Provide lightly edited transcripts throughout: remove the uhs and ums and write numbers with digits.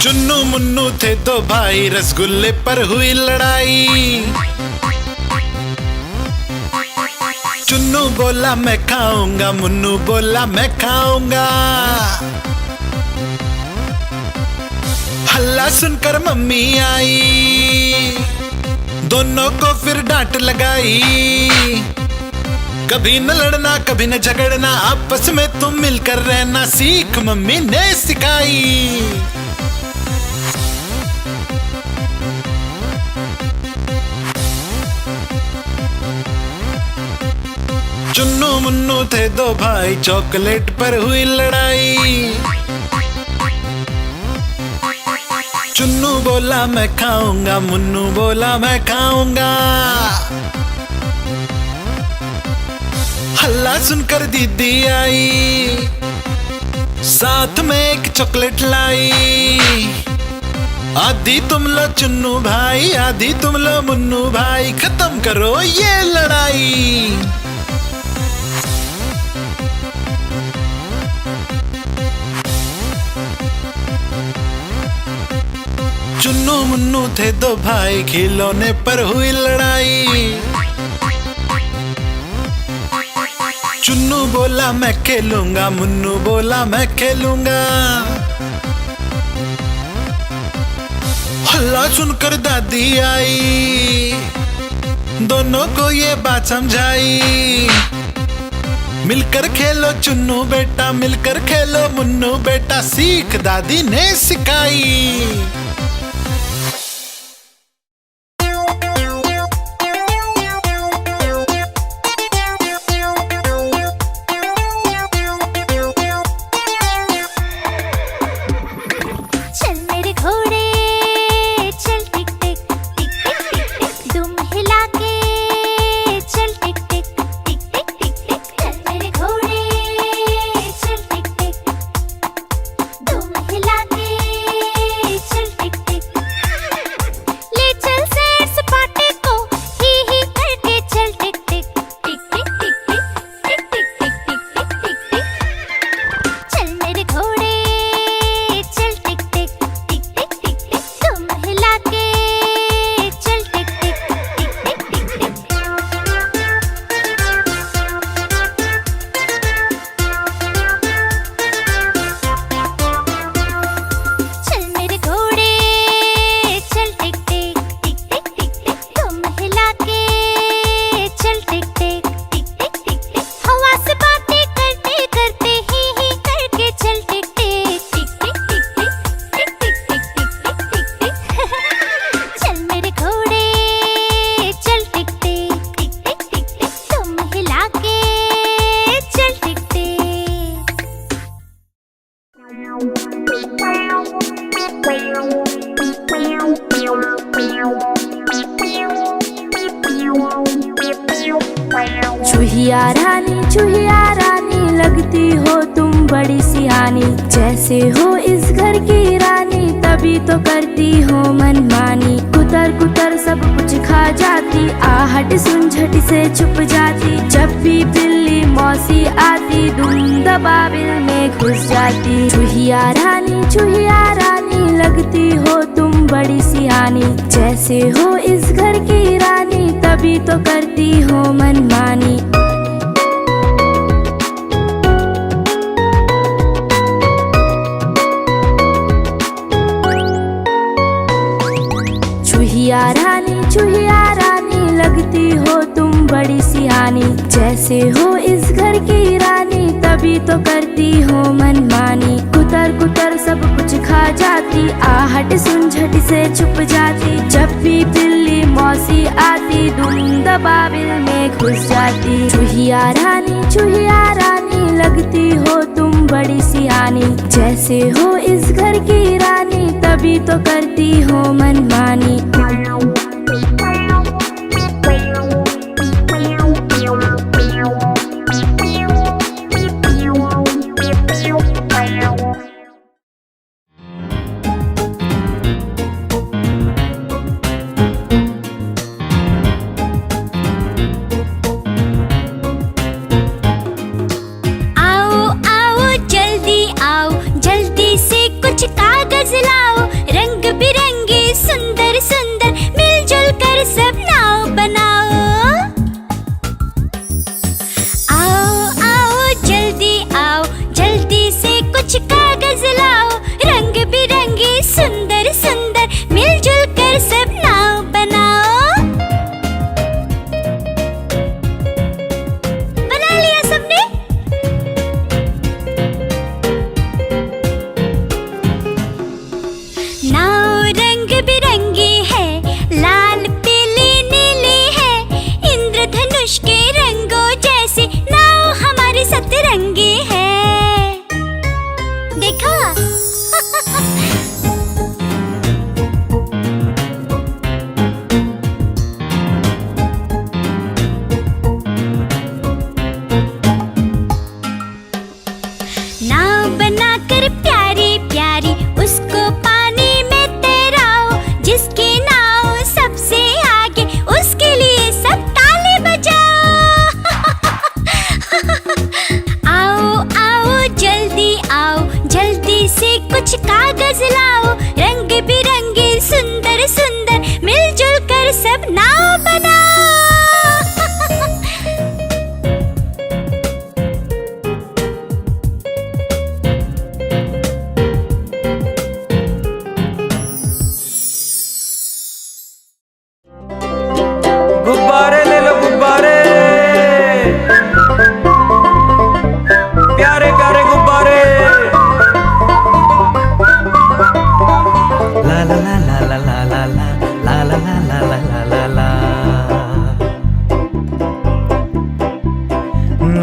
चुन्नू मुन्नू थे दो भाई, रसगुल्ले पर हुई लड़ाई। चुन्नू बोला मैं खाऊंगा, मुन्नू बोला मैं खाऊंगा। हल्ला सुनकर मम्मी आई, दोनों को फिर डांट लगाई। कभी न लड़ना कभी न झगड़ना, आपस में तुम मिलकर रहना सीख मम्मी ने सिखाई। चुन्नू मुन्नू थे दो भाई, चॉकलेट पर हुई लड़ाई। चुन्नू बोला मैं खाऊंगा, मुन्नू बोला मैं खाऊंगा। हल्ला सुनकर दीदी आई, साथ में एक चॉकलेट लाई। आधी तुम लो चुन्नू भाई, आधी तुम लो मुन्नू भाई, खत्म करो ये लड़ाई। चुन्नू मुन्नू थे दो भाई, खिलौने पर हुई लड़ाई। चुन्नू बोला मैं खेलूंगा, मुन्नू बोला मैं खेलूंगा। हल्ला सुनकर दादी आई, दोनों को ये बात समझाई। मिलकर खेलो चुन्नू बेटा, मिलकर खेलो मुन्नू बेटा, सीख दादी ने सिखाई। चूहिया रानी लगती हो तुम बड़ी सियानी। जैसे हो इस घर की रानी, तभी तो करती हो मनमानी। कुतर कुतर सब कुछ खा जाती, आहट सुन झट से छुप जाती। जब भी बिल्ली मौसी आती, धुन दबाबिल में घुस जाती। चूहिया रानी लगती हो तुम बड़ी सियानी। जैसे हो इस घर की रानी, तभी तो करती हो मनमानी। चूहिया रानी लगती हो तुम बड़ी सियानी। जैसे हो इस घर की रानी, तभी तो करती हो मनमानी। कुतर कुतर सब कुछ खा जाती, आहट सुन झट से छुप जाती। जब भी बिल्ली मौसी आती, धुन दबाबिल में घुस जाती। चूहिया रानी लगती हो तुम बड़ी सियानी। जैसे हो इस घर की रानी, तभी तो करती हो मनमानी।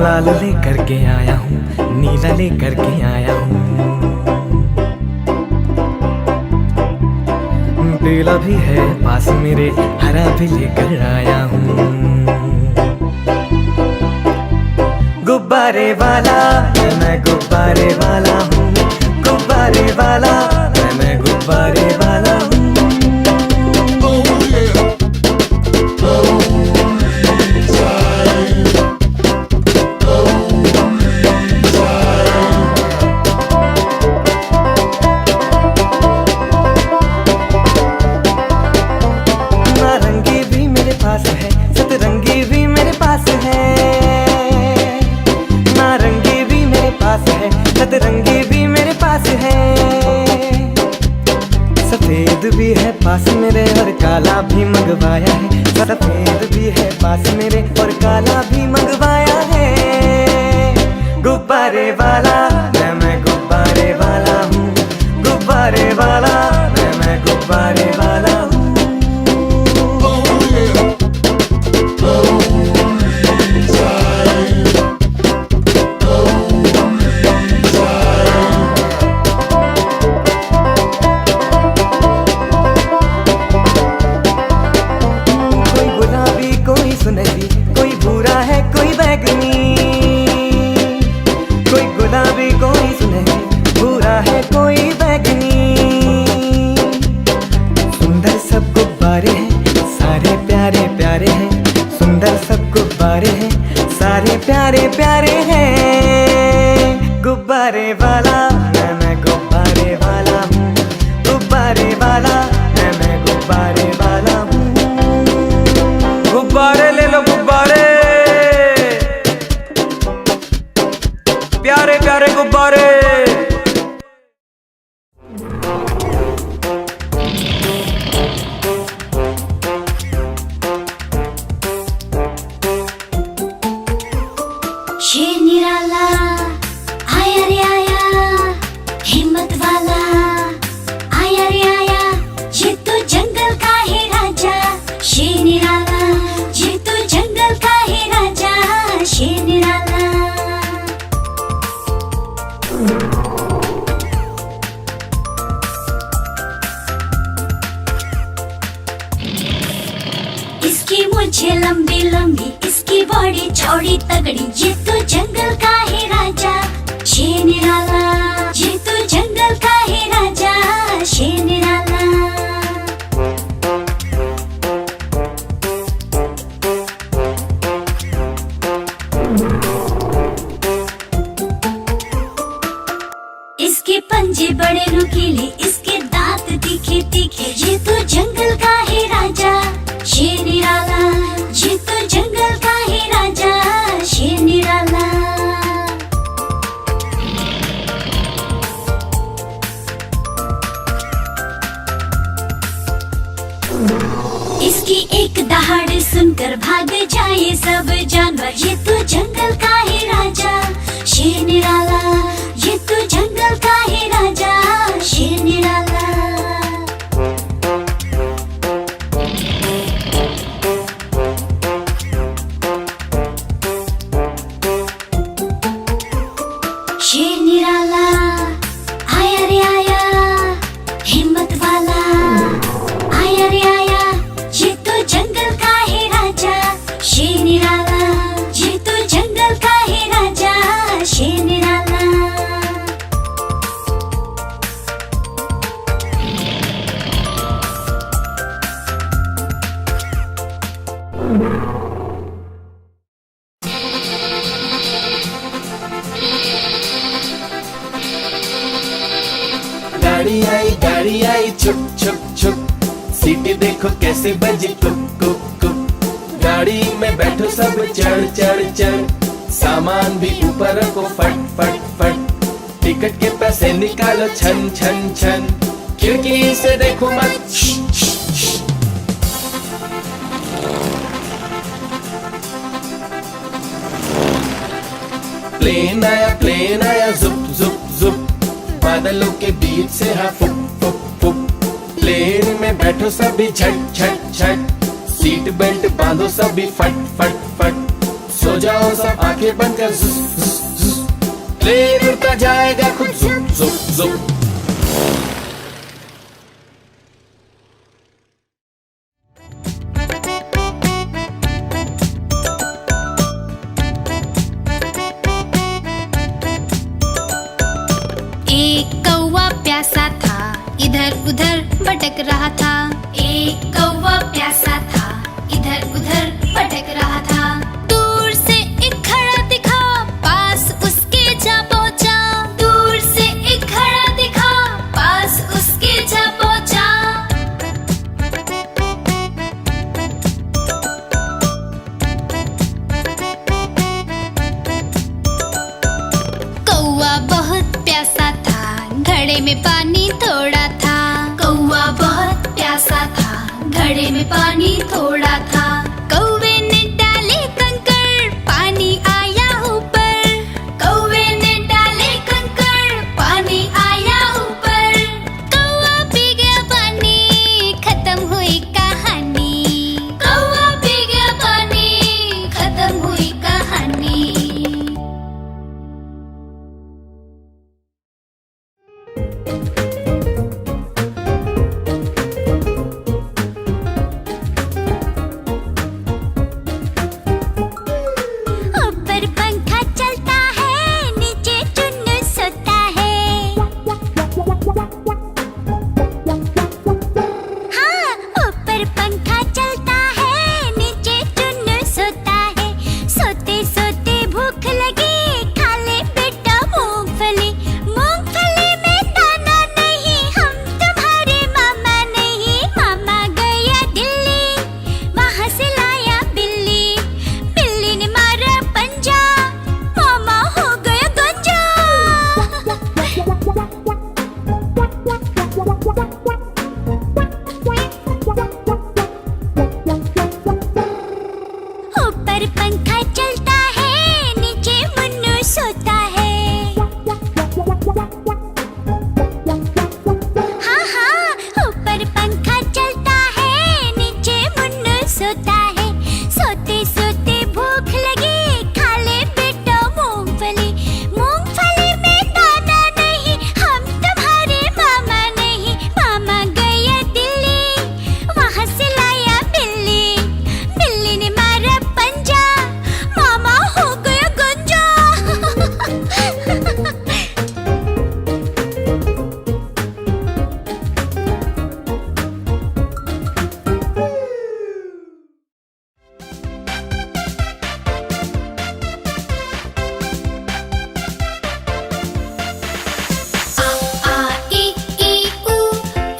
लाल लेकर के आया हूँ, नीला लेकर के आया हूँ, पीला भी है पास मेरे, हरा भी लेकर आया हूँ। गुब्बारे वाला मैं गुब्बारे वाला हूँ, गुब्बारे वाला मैं गुब्बारे वाला हूँ। नारंगी भी मेरे पास है, सतरंगी भी मेरे पास है, नारंगी भी मेरे पास है, सतरंगी भी मेरे पास है, सफेद भी है पास मेरे और काला भी मंगवाया है, सफेद भी है पास मेरे और काला भी मंगवाया है। गुब्बारे वाला मैं गुब्बारे वाला हूँ, गुब्बारे वाला मैं गुब्बारे वाला हूँ। सुनहरी कोई भूरा है कोई बैगनी, कोई गुलाबी कोई सुनहरी, भूरा है कोई बैगनी। सुंदर सब गुब्बारे हैं सारे प्यारे प्यारे हैं, सुंदर सब गुब्बारे हैं सारे प्यारे प्यारे हैं। गुब्बारे वाला मैं गुब्बारे वाला हूँ, गुब्बारे वाला मैं गुब्बारे वाला हूँ। गुब्बारे ले लो गुब्बारे, प्यारे प्यारे गुब्बारे। शेर निराला आया रे आया, हिम्मत वाला आया रे आया, ये तो जंगल का है राजा। शेर निराला ये तो जंगल का है राजा, शेर निराला। इसकी मूंछें लंबी लंबी, इसकी बॉडी चौड़ी तगड़ी, ये तो जंगल का है राजा। शेर निराला ये तो जंगल का है राजा, शेर निराला। इसके पंजे बड़े नुकीले, इसके दांत तीखे तीखे, ये तो जंगल का है राजा। शेर निराला ये तो जंगल का है राजा, शेर निराला। इसकी एक दहाड़ सुनकर भाग जाए सब जानवर, ये तो जंगल का है राजा। शेर निराला ये तो जंगल का है राजा, शेर निराला। शेर निराला आया रे आया, हिम्मत वाला आया रे आया, ये तो जंगल का है राजा। शेर निराला ये तो जंगल का है राजा, शेर निराला। गाड़ी आई छुक छुक छुक, सीटी देखो कैसे बजी कुक कुक कुक। गाड़ी में बैठो सब चढ़ चढ़ चढ़, सामान भी ऊपर रखो फट फट फट। टिकट के पैसे निकालो छन छन छन, खिड़की से देखो मत। प्लेन आया जुप जुप जुप, बादलों के बीच से हाँ फुक फुक फुक। प्लेन में बैठो सभी झट झट झट, सीट बेल्ट बांधो सभी फट फट फट। सो जाओ सब आंखें बंद कर, जुस जुस जुस, प्लेन उड़ता जाएगा खुद, जुप जुप जुप। एक कौवा प्यासा था, इधर उधर भटक रहा था। एक कौवा प्यासा था, इधर उधर भटक रहा था। दूर से एक घड़ा दिखा, पास उसके जा पहुंचा। दूर से एक घड़ा दिखा, पास उसके जा पहुंचा। कौवा बहुत प्यासा था, घड़े में पानी थोड़ा था। कौवा बहुत प्यासा था, घड़े में पानी थोड़ा था। कौवे ने डाले कंकड़, पानी आया ऊपर। कौवे ने डाले कंकड़, पानी आया ऊपर। कौवा पी गया पानी, खत्म हुई कहानी। कौवा पी गया पानी, खत्म हुई कहानी। ऊपर पंखा चलता है, नीचे चुन्नू सोता है। हाँ, ऊपर पंखा चलता है, नीचे चुन्नू सोता है। सोते सोते भूख लगी, खा ले बेटा मूंगफली। मूंगफली में दाना नहीं, हम तुम्हारे मामा नहीं। मामा गया दिल्ली, वहाँ से लाया बिल्ली। बिल्ली ने मारा पंजा, मामा हो गया गंजा। ऊपर पंखा चलता है, नीचे मुन्नू सोता है। हाँ हाँ, ऊपर पंखा चलता है, नीचे मुन्नू सोता है। सोते सोते भूख लगी, खा ले बेटा मूंगफली। मूंगफली में दाना नहीं, हम तुम्हारे मामा नहीं। मामा गया दिल्ली, वहाँ से लाया बिल्ली। बिल्ली ने मारा पंजा, मामा हो गया गंजा। आ ई ई उ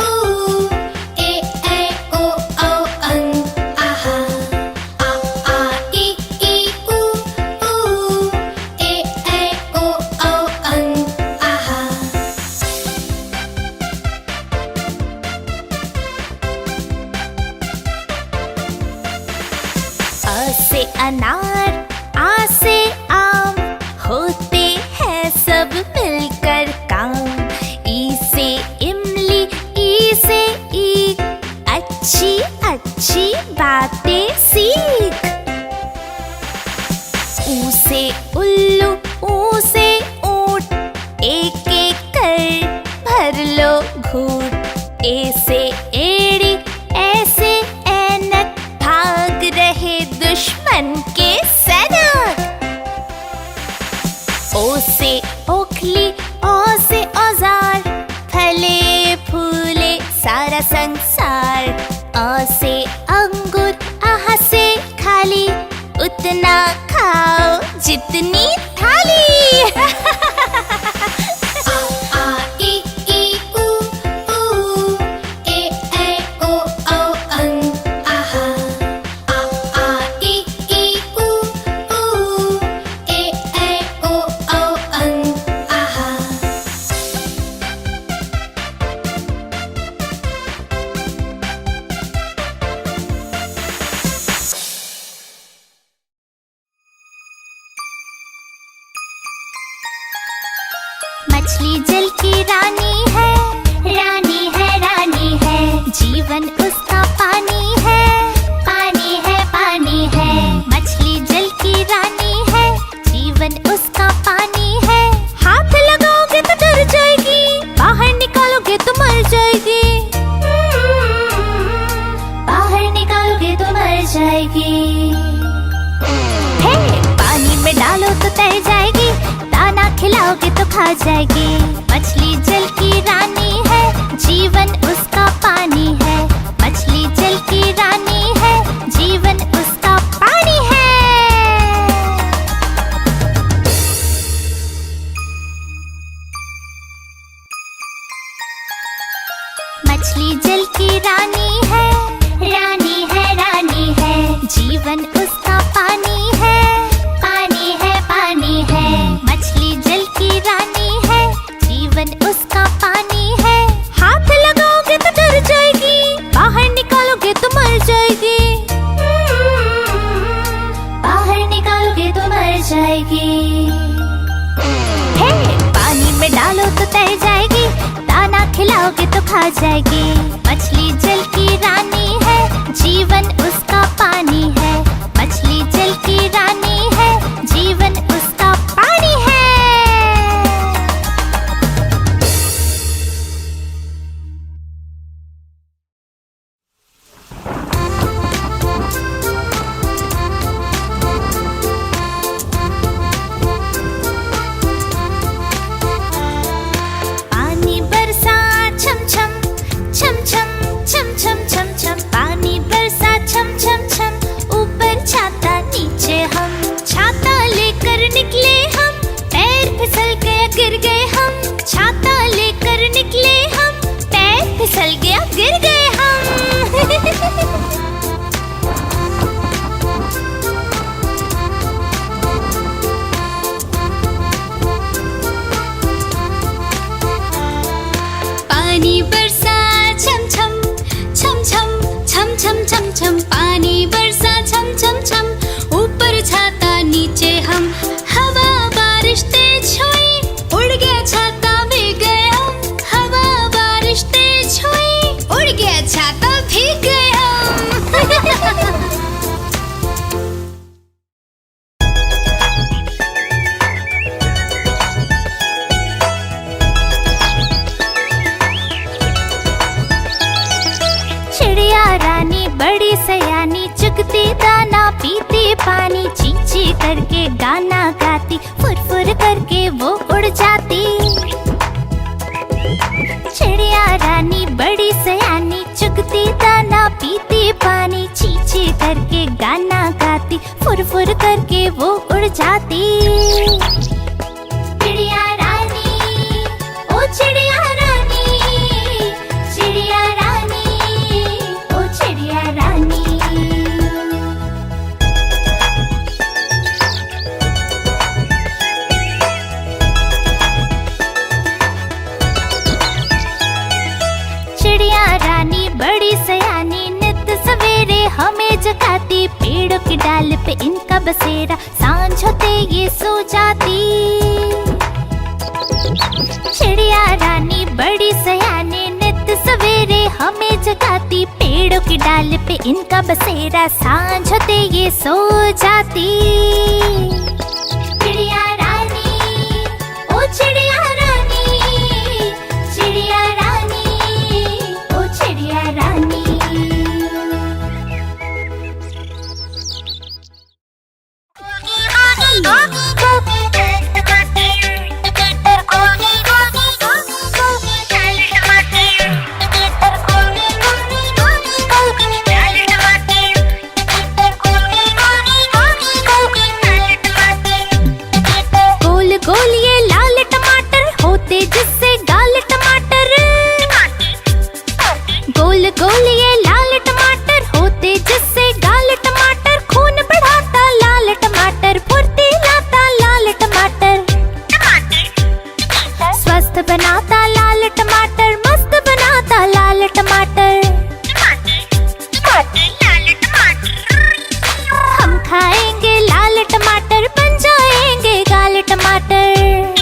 ऊ, ए ऐ ओ औ अं, आहा। आ ई ई उ ऊ, ए ऐ ओ औ अं, आहा। अ से अनार, आ से आम, होते हैं सब मिलकर काम। ई से इमली, ई से ईख, अच्छी अच्छी बातें सीख। ऊ से उल्लू, ऊ से ऊंट, एक एक कर भर लो घूंट। ए से एड़ी, ऐसे ऐनक, भाग रहे दुश्मन के सैनिक। ओ से ओखली, ओ से औजार, फले फूले सारा संसार। अ से अंगूर, आह से खाली, उतना खाओ जितनी थाली। आ ई ई उ ऊ, ए ऐ ओ औ अं, आहा। आ ई ई उ ऊ, ए ऐ ओ औ अं, आहा। मछली जल की रानी है, रानी है, रानी है। जीवन उसका पानी है, पानी है, पानी है। मछली जल की रानी तैर जाएगी, दाना खिलाओगे तो खा जाएगी। मछली जल की रानी है, जीवन उसका पानी है। मछली जल की रानी है, जीवन उसका पानी है। मछली जल की रानी है, रानी है, रानी है। जीवन उसका पानी है, पानी है, पानी है। मछली जल की रानी है, जीवन उसका पानी है। हाथ लगाओगे तो डर जाएगी, बाहर निकालोगे तो मर जाएगी। बाहर निकालोगे तो मर जाएगी। हे, पानी में डालो तो तैर जाएगी, दाना खिलाओगे तो खा जाएगी। मछली जल की रानी है, जीवन उसका पानी है। मछली जल की रानी है, जीवन उसका पानी है। पानी बरसा छम छम छम छम छम छम छम छम। पानी बरसा छम छम छम, ऊपर छाता नीचे हम। छाता लेकर निकले हम, पैर फिसल गया गिर गए हम। छाता लेकर निकले हम, पैर फिसल गया गिर गए हम। पानी बरसा छम छम छम छम छम छम छम छम। पानी बरसा छम छम छम, ऊपर छाता नीचे हम। हवा बारिश तेज हुई, उड़ गया छाता भीग गए हम। हवा बारिश तेज हुई, उड़ गया छाता भीग गए हम। चिड़िया रानी बड़ी सयानी, चुगती दाना पीती पानी। चींची करके गाना गाती, फुर फुर करके वो उड़ जाती। चिड़िया रानी बड़ी सयानी, चुगती दाना पीती पानी। चींची करके गाना गाती, फुर फुर करके वो उड़ जाती। चिड़िया रानी, ओ चिड़िया रानी, चिड़िया रानी, ओ चिड़िया रानी। चिड़िया रानी बड़ी सयानी, नित सवेरे हमें जगाती। पेड़ों की डाल पे इनका बसेरा, सांझ होते ये सो जाती। चिड़िया रानी बड़ी सयानी, नित सवेरे हमें जगाती। पेड़ों की डाल पे इनका बसेरा, सांझ होते ये सो जाती। चिड़िया रानी, ओ चिड़िया रानी, चिड़िया रानी, ओ चिड़िया रानी। गोल ये लाल टमाटर होते जिससे गाल टमाटर। गोल गोल ये लाल टमाटर होते जिससे गाल टमाटर। खून बढ़ाता लाल टमाटर, फुर्ती लाता लाल टमाटर। स्वस्थ बनाता लाल टमाटर, मस्त बनाता लाल टमाटर। हम खाएंगे लाल टमाटर, बन जाएंगे गाल टमाटर।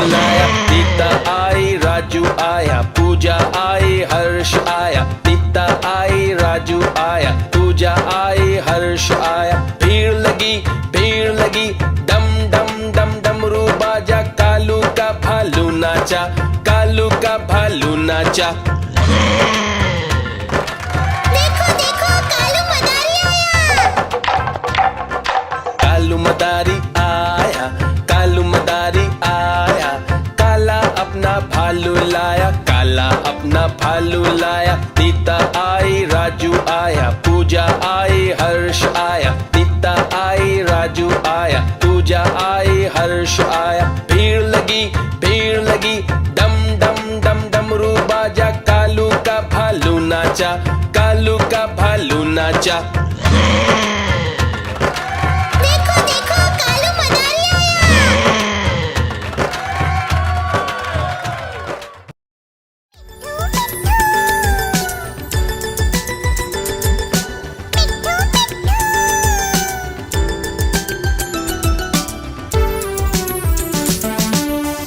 लाया। नीता आई, राजू आया, पूजा आई, हर्ष आया। नीता आई, राजू आया, पूजा आई, हर्ष आया। भीड़ लगी, डम डम डम डमरू बाजा। कालू का भालू नाचा, कालू का भालू नाचा। देखो देखो कालू मदारी आया। कालू मदारी आया, कालू मदारी आया। काला अपना भालू लाया, काला अपना भालू लाया। नीता आई, राजू आया, पूजा आई, हर्ष आया। नीता आई, राजू आया, पूजा आई, हर्ष आया। भीड़ लगी, डम डम डम डमरू बाजा। कालू का भालू नाचा, कालू का भालू नाचा। देखो देखो कालू मदारी आया।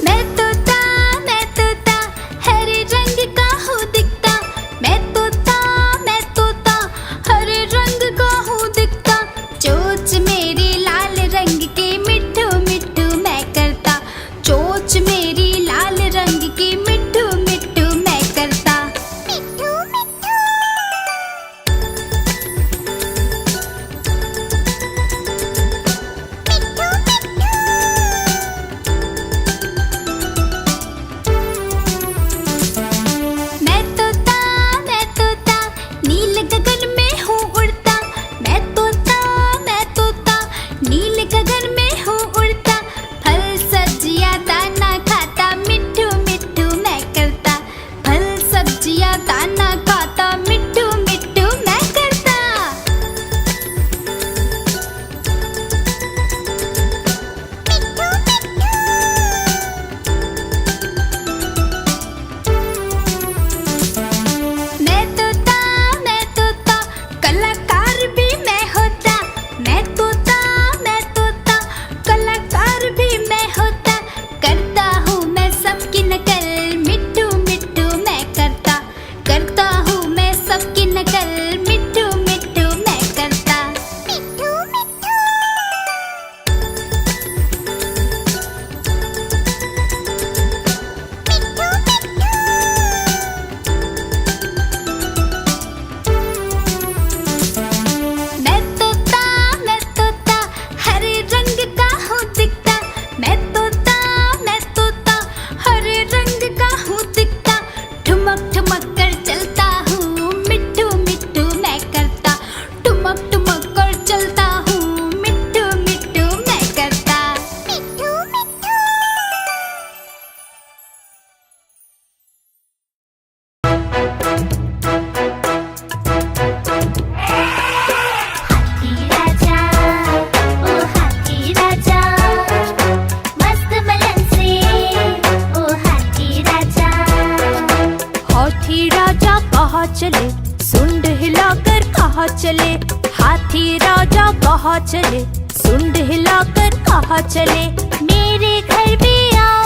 मैं तोता हरे रंग का हूँ दिखता। मैं तोता हरे रंग का हूँ दिखता। चोंच मेरी लाल रंग की मिट्ठू मिट्ठू मैं करता। चोंच मेरी लाल रंग की मिट्ठू मिट्ठू मैं करता। मैं तोता नील गगन में हूँ उड़ता। मैं तोता नील गगन में हूँ उड़ता। फल सब्जियाँ दाना खाता, मिट्ठू मिट्ठू मैं करता। फल सब्जियाँ दाना खाता, मिट्ठू मिट्ठू मैं करता। मैं तोता कलाकार भी मैं होता। मैं तोता कलाकार भी मैं होता। करता हूँ मैं सबकी नकल, मिट्ठू मिट्ठू मैं करता। करता हूँ मैं सबकी नकल, मिट्ठू मिट्ठू मैं करता। मैं तोता हरे रंग का हूँ दिखता। मैं तोता हरे रंग का हूँ दिखता। ठुमक ठुमक कर चलता हूँ, मिट्ठू मिट्ठू मैं करता। ठुमक ठुमक कर चलता हूँ, मिट्ठू मिट्ठू मैं करता। हाथी राजा, ओ हाथी राजा, मस्त मलन से, ओ हाथी राजा। हाथी राजा कहाँ चले, सुंड हिलाकर कहाँ चले। हाथी राजा कहाँ चले, सुंड हिलाकर कहाँ चले। मेरे घर भी आओ,